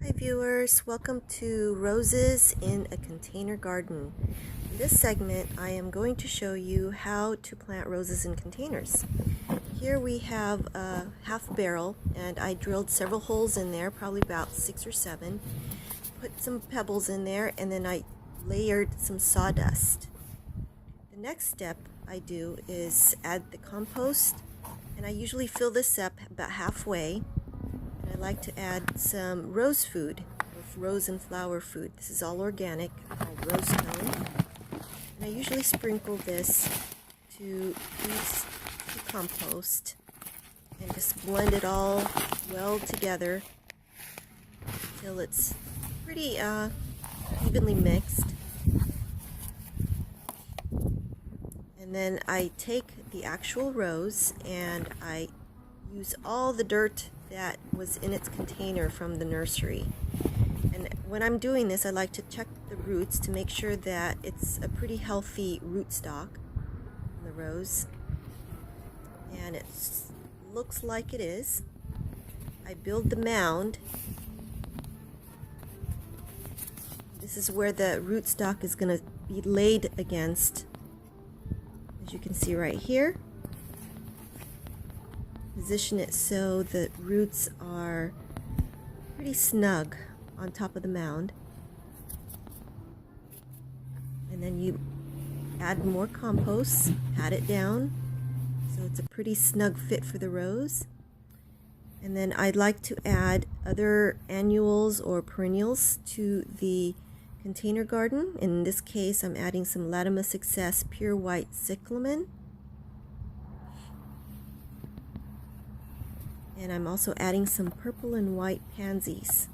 Hi viewers, welcome to Roses in a Container Garden. In this segment I am going to show you how to plant roses in containers. Here we have a half barrel and I drilled several holes in there, probably about 6 or 7. Put some pebbles in there and then I layered some sawdust. The next step I do is add the compost, and I usually fill this up about halfway. I like to add some rose food, rose and flower food. This is all organic, called rose stone. And I usually sprinkle this to these compost and just blend it all well together until it's pretty evenly mixed. And then I take the actual rose and I use all the dirt that was in its container from the nursery. And when I'm doing this, I like to check the roots to make sure that it's a pretty healthy rootstock in the rose. And it looks like it is. I build the mound. This is where the rootstock is going to be laid against, as you can see right here. Position it so the roots are pretty snug on top of the mound. And then you add more compost, pat it down so it's a pretty snug fit for the rose. And then I'd like to add other annuals or perennials to the container garden. In this case, I'm adding some Latimer Success Pure White Cyclamen. And I'm also adding some purple and white pansies.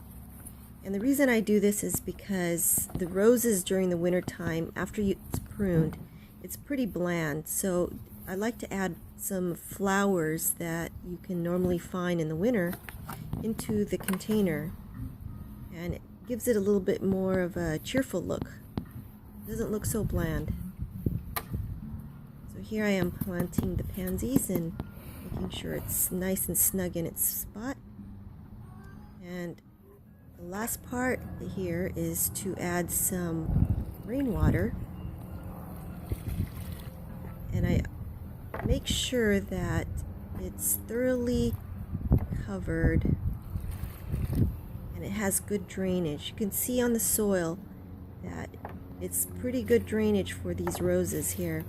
And the reason I do this is because the roses during the winter time, after it's pruned, it's pretty bland. So I like to add some flowers that you can normally find in the winter into the container. And it gives it a little bit more of a cheerful look. It doesn't look so bland. So here I am planting the pansies and making sure it's nice and snug in its spot. And the last part here is to add some rainwater, and I make sure that it's thoroughly covered and it has good drainage. You can see on the soil that it's pretty good drainage for these roses here.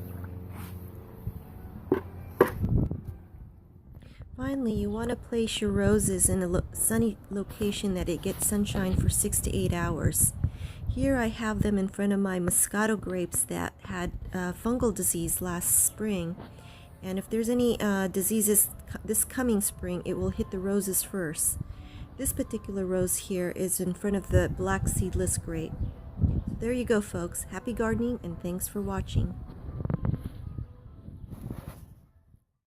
Finally, you want to place your roses in a sunny location that it gets sunshine for 6 to 8 hours. Here I have them in front of my Moscato grapes that had fungal disease last spring. And if there's any diseases this coming spring, it will hit the roses first. This particular rose here is in front of the black seedless grape. There you go, folks. Happy gardening and thanks for watching.